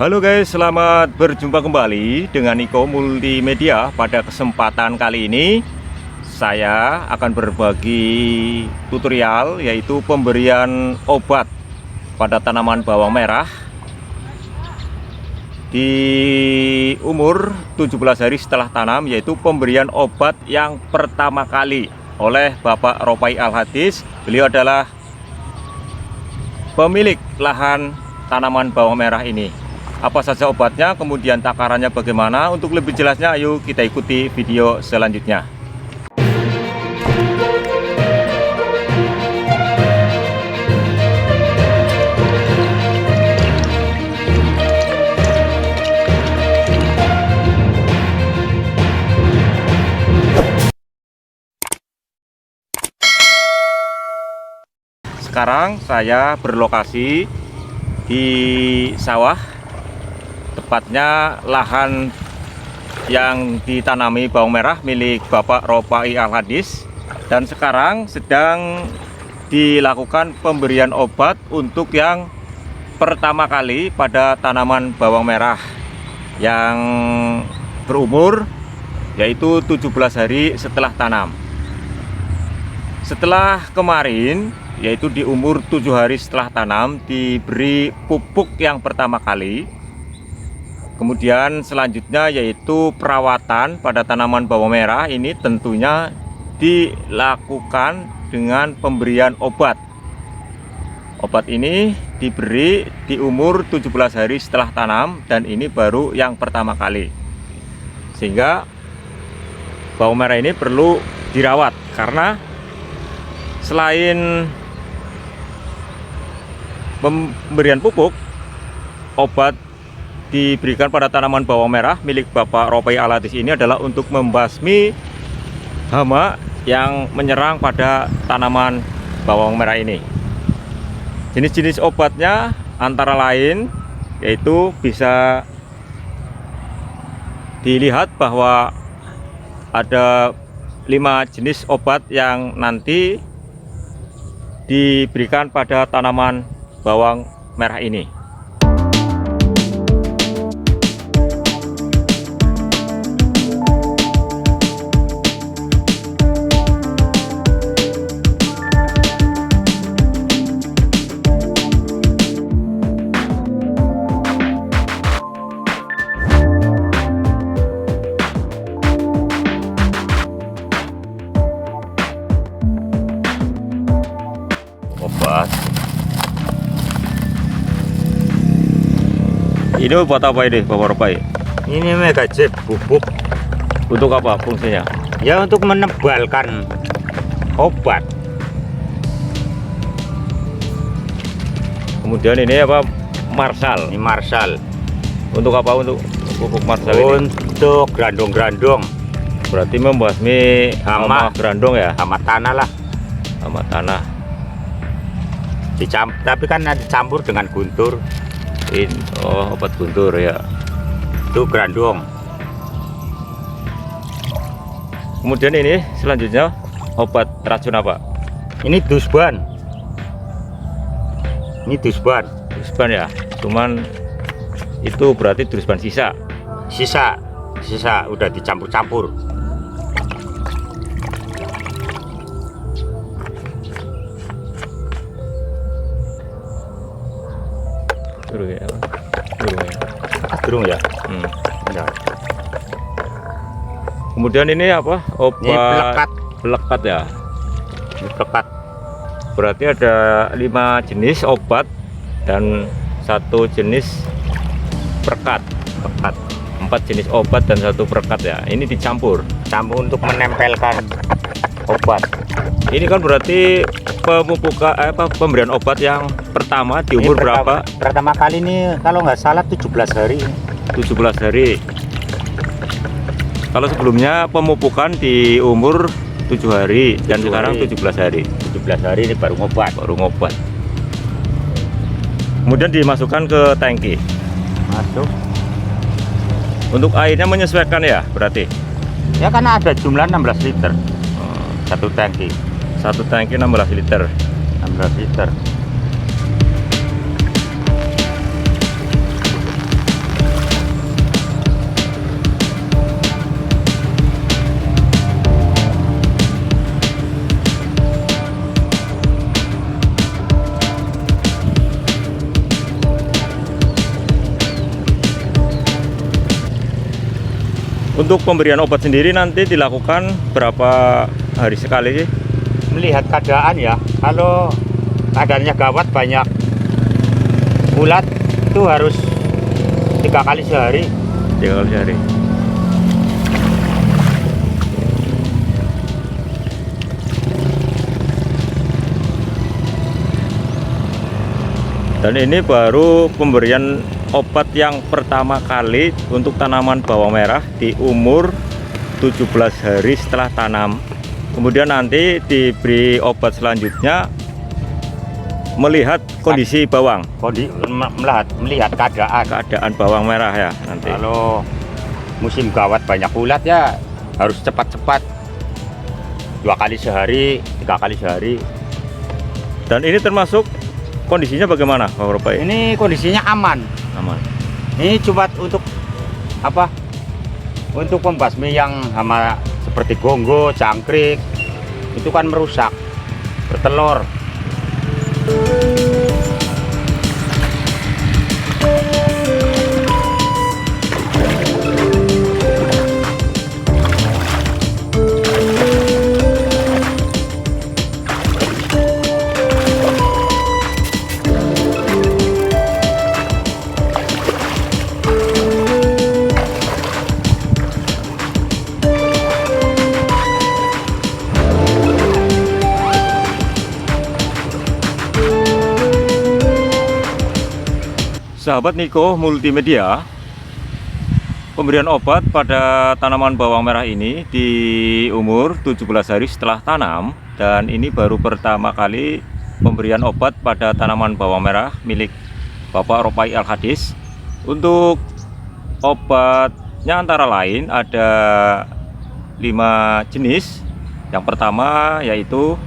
Halo guys, selamat berjumpa kembali dengan Niko Multimedia. Pada kesempatan kali ini saya akan berbagi tutorial, yaitu pemberian obat pada tanaman bawang merah di umur 17 hari setelah tanam, yaitu pemberian obat yang pertama kali oleh Bapak Ropai Al-Hadis. Beliau adalah pemilik lahan tanaman bawang merah ini. Apa saja obatnya, kemudian takarannya bagaimana? Untuk lebih jelasnya, ayo kita ikuti video selanjutnya. Sekarang saya berlokasi di sawah, tepatnya lahan yang ditanami bawang merah milik Bapak Ropai Al-Hadis, dan sekarang sedang dilakukan pemberian obat untuk yang pertama kali pada tanaman bawang merah yang berumur, yaitu 17 hari setelah tanam. Setelah kemarin, yaitu di umur 7 hari setelah tanam, diberi pupuk yang pertama kali. Kemudian selanjutnya yaitu perawatan pada tanaman bawang merah ini tentunya dilakukan dengan pemberian obat. Obat ini diberi di umur 17 hari setelah tanam, dan ini baru yang pertama kali. Sehingga bawang merah ini perlu dirawat, karena selain pemberian pupuk, obat diberikan pada tanaman bawang merah milik Bapak Ropai Al-Hadis ini adalah untuk membasmi hama yang menyerang pada tanaman bawang merah ini. Jenis-jenis obatnya antara lain yaitu bisa dilihat bahwa ada 5 jenis obat yang nanti diberikan pada tanaman bawang merah ini. Obat ini buat apa ini, Bapak Ropai? Ini Mega Jet bubuk. Untuk apa fungsinya? Ya, untuk menebalkan obat. Kemudian ini apa? Marshal. Ini Marshal. Untuk apa? Untuk pupuk Marshal ini? Untuk grandong-grandong, Berarti membasmi hama grandong ya? hama tanah lah. Hama tanah. Tapi kan dicampur dengan guntur. Oh, obat guntur ya. Itu grandong. Kemudian ini selanjutnya obat racun apa? Ini dusban. Ini dusban. Dusban ya. Cuman itu berarti dusban sisa. Sisa udah dicampur-campur. Turun ya. Durung ya. Ya. Kemudian ini apa? Obat Ini pelekat. Pelekat ya. Ini pelekat. Berarti ada 5 jenis obat dan 1 jenis perekat. 4 jenis obat dan 1 perekat ya. Ini dicampur. Campur untuk menempelkan obat. Ini kan berarti pemberian obat yang pertama di umur berapa? Pertama kali ini kalau nggak salah 17 hari. 17 hari. Kalau sebelumnya pemupukan di umur 7 hari dan 7 sekarang hari. 17 hari. 17 hari ini baru ngobat. Kemudian dimasukkan ke tangki. Masuk. Untuk airnya menyesuaikan ya, berarti Ya, karena ada jumlah 16 liter. Satu tangki. 1 tangki 16 liter. 16 liter. Untuk pemberian obat sendiri nanti dilakukan berapa hari sekali sih? Melihat keadaan ya, kalau keadaannya gawat banyak ulat itu harus 3 kali sehari. 3 kali sehari. Dan ini baru pemberian obat yang pertama kali untuk tanaman bawang merah di umur 17 hari setelah tanam. Kemudian nanti diberi obat selanjutnya melihat kondisi bawang, Melihat keadaan bawang merah ya nanti. Kalau musim gawat banyak ulat ya harus cepat-cepat, 2 kali sehari, 3 kali sehari. Dan ini termasuk kondisinya bagaimana Pak Ropai? Ini kondisinya aman. Aman. Ini cuma untuk apa? Untuk pembasmi yang hama seperti gonggo, jangkrik, itu kan merusak, bertelur. Sahabat Niko Multimedia, pemberian obat pada tanaman bawang merah ini di umur 17 hari setelah tanam, dan ini baru pertama kali pemberian obat pada tanaman bawang merah milik Bapak Ropai Al-Hadis. Untuk obatnya antara lain ada 5 jenis. Yang pertama yaitu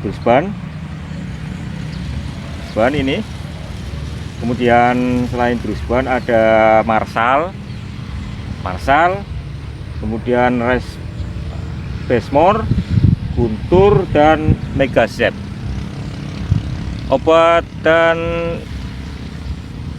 Drusban ini. Kemudian selain Drusban ada Marsal, kemudian Resbesmor, Guntur, dan Megazep. Obat dan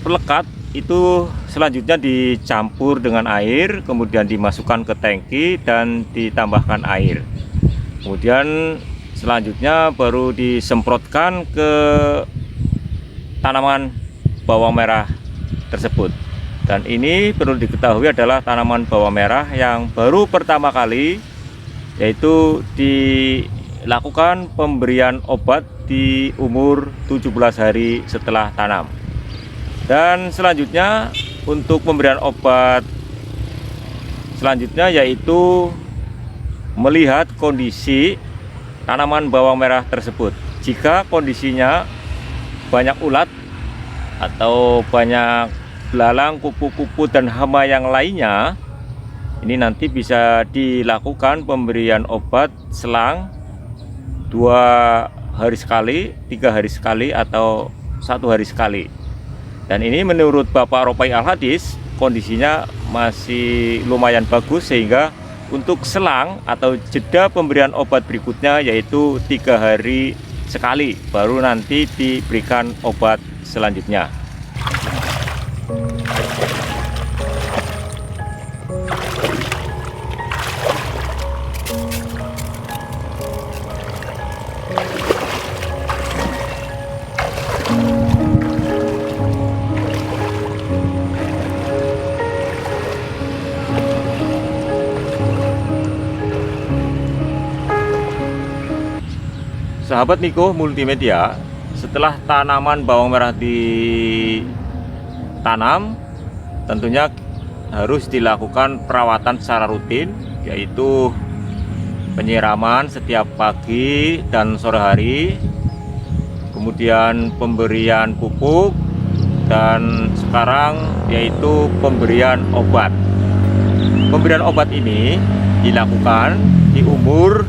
pelekat itu selanjutnya dicampur dengan air, kemudian dimasukkan ke tangki dan ditambahkan air. Kemudian selanjutnya baru disemprotkan ke tanaman bawang merah tersebut. Dan ini perlu diketahui adalah tanaman bawang merah yang baru pertama kali, yaitu dilakukan pemberian obat di umur 17 hari setelah tanam. Dan selanjutnya untuk pemberian obat selanjutnya yaitu melihat kondisi tanaman bawang merah tersebut. Jika kondisinya banyak ulat atau banyak belalang, kupu-kupu, dan hama yang lainnya, ini nanti bisa dilakukan pemberian obat selang 2 hari sekali, 3 hari sekali, atau 1 hari sekali. Dan ini menurut Bapak Ropai Al-Hadis kondisinya masih lumayan bagus, sehingga untuk selang atau jeda pemberian obat berikutnya yaitu 3 hari sekali, baru nanti diberikan obat selanjutnya. Sahabat Niko Multimedia, setelah tanaman bawang merah ditanam, tentunya harus dilakukan perawatan secara rutin, yaitu penyiraman setiap pagi dan sore hari, kemudian pemberian pupuk, dan sekarang yaitu pemberian obat. Pemberian obat ini dilakukan di umur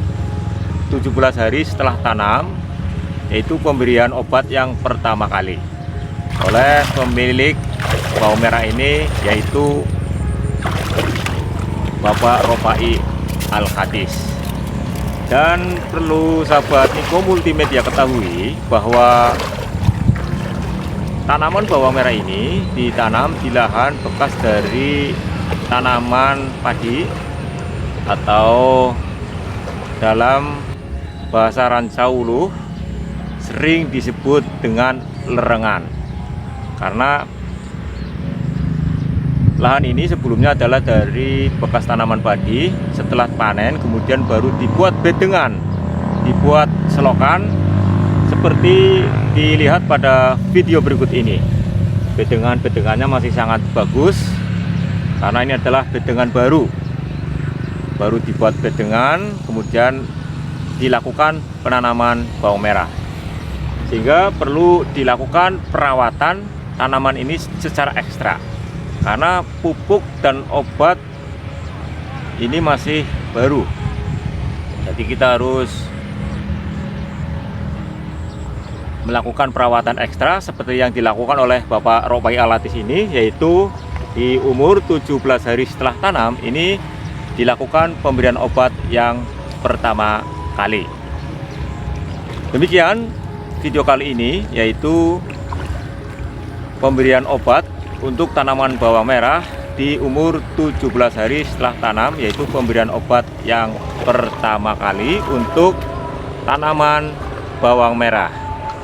17 hari setelah tanam, yaitu pemberian obat yang pertama kali oleh pemilik bawang merah ini, yaitu Bapak Ropai Al-Hadis. Dan perlu sahabat Niko Multimedia ketahui bahwa tanaman bawang merah ini ditanam di lahan bekas dari tanaman padi atau dalam bahasa Rancaulu sering disebut dengan lerengan, karena lahan ini sebelumnya adalah dari bekas tanaman padi. Setelah panen kemudian baru dibuat bedengan, dibuat selokan seperti dilihat pada video berikut ini. Bedengannya masih sangat bagus karena ini adalah bedengan baru dibuat bedengan, kemudian dilakukan penanaman bawang merah, sehingga perlu dilakukan perawatan tanaman ini secara ekstra karena pupuk dan obat ini masih baru. Jadi kita harus melakukan perawatan ekstra seperti yang dilakukan oleh Bapak Ropai Alhatis ini, yaitu di umur 17 hari setelah tanam ini dilakukan pemberian obat yang pertama kali. Demikian video kali ini, yaitu pemberian obat untuk tanaman bawang merah di umur 17 hari setelah tanam, yaitu pemberian obat yang pertama kali untuk tanaman bawang merah.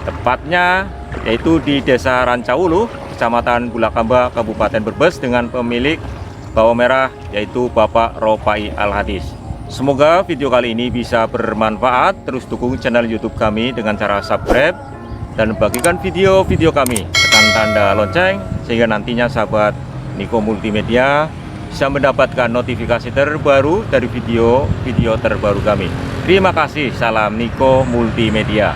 Tepatnya yaitu di Desa Rancaulu, Kecamatan Bulakamba, Kabupaten Brebes, dengan pemilik bawang merah yaitu Bapak Ropai Alhatis. Semoga video kali ini bisa bermanfaat. Terus dukung channel YouTube kami dengan cara subscribe dan bagikan video-video kami, tekan tanda lonceng sehingga nantinya sahabat Niko Multimedia bisa mendapatkan notifikasi terbaru dari video-video terbaru kami. Terima kasih. Salam Niko Multimedia.